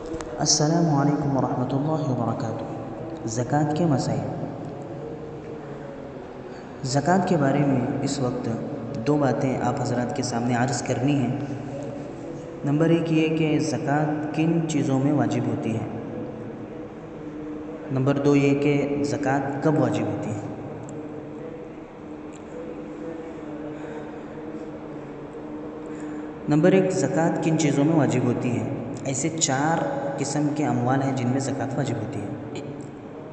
السلام علیکم ورحمۃ اللہ وبرکاتہ۔ زکوٰۃ کے مسائل۔ زکوٰۃ کے بارے میں اس وقت دو باتیں آپ حضرات کے سامنے عرض کرنی ہیں۔ نمبر ایک یہ کہ زکوٰۃ کن چیزوں میں واجب ہوتی ہے۔ نمبر دو یہ کہ زکوٰۃ کب واجب ہوتی ہے۔ نمبر ایک، زکوٰۃ کن چیزوں میں واجب ہوتی ہے۔ ایسے 4 قسم کے اموال ہیں جن میں زکوٰۃ واجب ہوتی ہے۔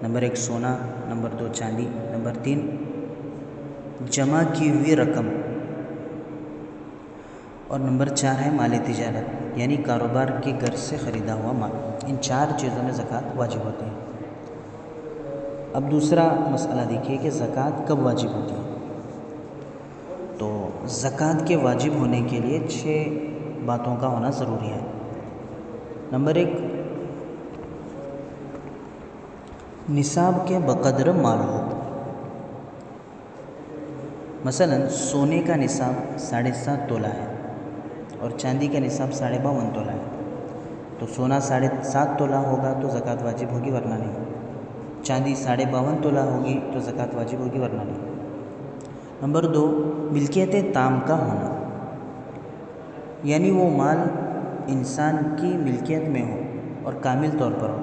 نمبر 1 سونا، نمبر 2 چاندی، نمبر 3 جمع کی ہوئی رقم، اور نمبر 4 ہے مال تجارت، یعنی کاروبار کی غرض سے خریدا ہوا مال۔ ان 4 چیزوں میں زکوٰۃ واجب ہوتی ہے۔ اب دوسرا مسئلہ دیکھیے کہ زکوٰۃ کب واجب ہوتی ہے۔ تو زکوٰۃ کے واجب ہونے کے لیے 6 باتوں کا ہونا ضروری ہے۔ نمبر 1، نصاب کے بقدر مال ہو۔ مثلا سونے کا نصاب 7.5 تولہ ہے اور چاندی کا نصاب 52.5 تولہ ہے۔ تو سونا 7.5 تولہ ہوگا تو زکوٰۃ واجب ہوگی ورنہ نہیں۔ چاندی 52.5 تولہ ہوگی تو زکوٰۃ واجب ہوگی ورنہ نہیں۔ نمبر 2، ملکیت تام کا ہونا، یعنی وہ مال انسان کی ملکیت میں ہو اور کامل طور پر ہو۔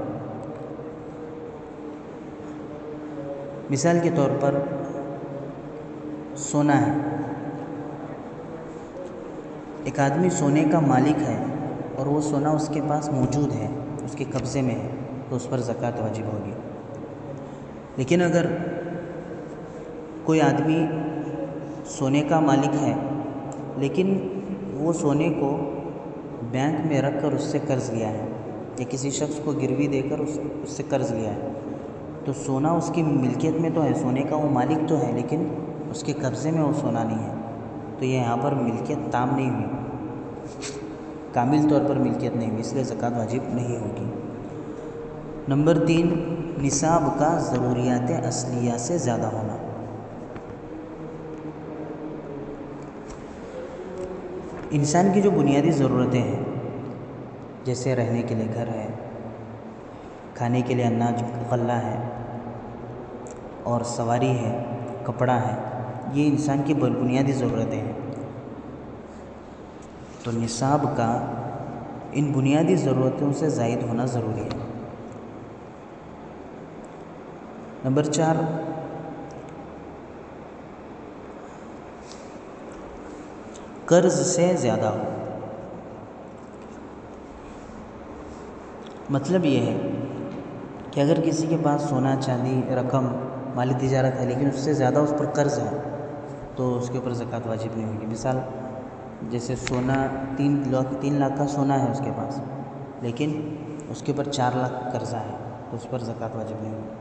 مثال کے طور پر سونا ہے، ایک آدمی سونے کا مالک ہے اور وہ سونا اس کے پاس موجود ہے، اس کے قبضے میں ہے، تو اس پر زکوٰۃ واجب ہوگی۔ لیکن اگر کوئی آدمی سونے کا مالک ہے لیکن وہ سونے کو بینک میں رکھ کر اس سے قرض لیا ہے یا کسی شخص کو گروی دے کر اس سے قرض لیا ہے، تو سونا اس کی ملکیت میں تو ہے، سونے کا وہ مالک تو ہے لیکن اس کے قبضے میں وہ سونا نہیں ہے، تو یہ یہاں پر ملکیت تام نہیں ہوئی، کامل طور پر ملکیت نہیں ہوئی، اس لیے زکوٰۃ واجب نہیں ہوگی۔ نمبر 3، نصاب کا ضروریات اصلیہ سے زیادہ ہونا۔ انسان کی جو بنیادی ضرورتیں ہیں، جیسے رہنے کے لیے گھر ہے، کھانے کے لیے اناج غلہ ہے اور سواری ہے، کپڑا ہے، یہ انسان کی بنیادی ضرورتیں ہیں۔ تو نصاب کا ان بنیادی ضرورتوں سے زائد ہونا ضروری ہے۔ نمبر 4، قرض سے زیادہ ہو۔ مطلب یہ ہے کہ اگر کسی کے پاس سونا، چاندی، رقم، مالی تجارت ہے لیکن اس سے زیادہ اس پر قرض ہے تو اس کے اوپر زکوٰۃ واجب نہیں ہوگی۔ مثال جیسے سونا 3 لاکھ کا سونا ہے اس کے پاس، لیکن اس کے اوپر 4 لاکھ قرضہ ہے تو اس پر زکوٰۃ واجب نہیں ہوگی۔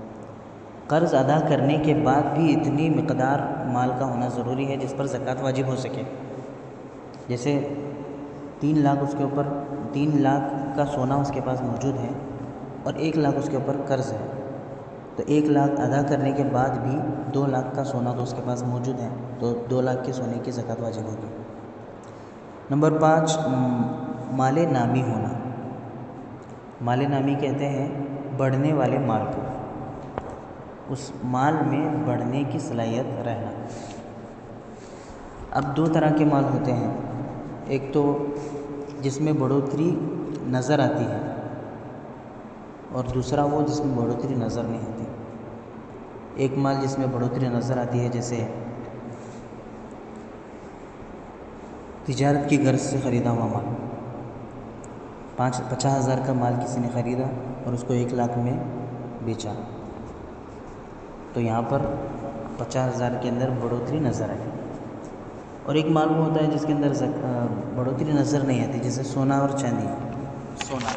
قرض ادا کرنے کے بعد بھی اتنی مقدار مال کا ہونا ضروری ہے جس پر زکوٰۃ واجب ہو سکے۔ جیسے 3 لاکھ کا سونا اس کے پاس موجود ہے اور 1 لاکھ اس کے اوپر قرض ہے، تو 1 لاکھ ادا کرنے کے بعد بھی 2 لاکھ کا سونا تو اس کے پاس موجود ہے، تو 2 لاکھ کے سونے کی زکوٰۃ واجب ہوگی۔ نمبر 5، مال نامی ہونا۔ مال نامی کہتے ہیں بڑھنے والے مال کو، اس مال میں بڑھنے کی صلاحیت رہنا۔ اب 2 طرح کے مال ہوتے ہیں، ایک تو جس میں بڑھوتری نظر آتی ہے اور دوسرا وہ جس میں بڑھوتری نظر نہیں آتی۔ ایک مال جس میں بڑھوتری نظر آتی ہے، جیسے تجارت کی غرض سے خریدا ہوا مال، 50,000 کا مال کسی نے خریدا اور اس کو 1 لاکھ میں بیچا، تو یہاں پر 50,000 کے اندر بڑھوتری نظر آئی۔ اور ایک مال وہ ہوتا ہے جس کے اندر بڑھوتری نظر نہیں آتی، جیسے سونا اور چاندی۔ سونا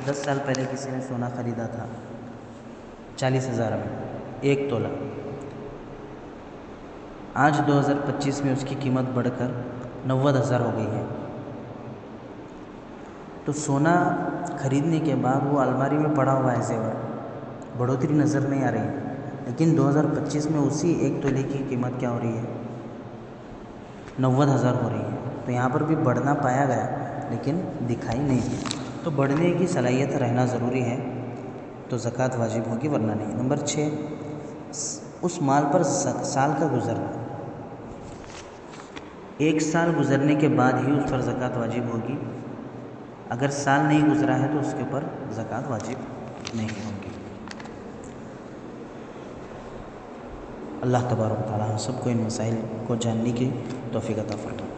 10 سال پہلے کسی نے سونا خریدا تھا 40,000 میں 1 تولہ، آج 2025 میں اس کی قیمت بڑھ کر 90,000 ہو گئی ہے۔ تو سونا خریدنے کے بعد وہ الماری میں پڑا ہوا ہے زیور، بڑھوتری نظر نہیں آ رہی ہے، لیکن 2025 میں اسی 1 تولے کی قیمت کیا ہو رہی ہے، 90,000 ہو رہی ہے۔ تو یہاں پر بھی بڑھنا پایا گیا لیکن دکھائی نہیں دی۔ تو بڑھنے کی صلاحیت رہنا ضروری ہے تو زکوٰۃ واجب ہوگی ورنہ نہیں۔ نمبر 6، اس مال پر سال کا گزرنا، 1 سال گزرنے کے بعد ہی اس پر زکوٰۃ واجب ہوگی، اگر سال نہیں گزرا ہے تو اس کے اوپر زکوٰۃ واجب نہیں ہوگی۔ اللہ تبارک و تعالیٰ ہم سب کو ان مسائل کو جاننے کی توفیق عطا فرمائے۔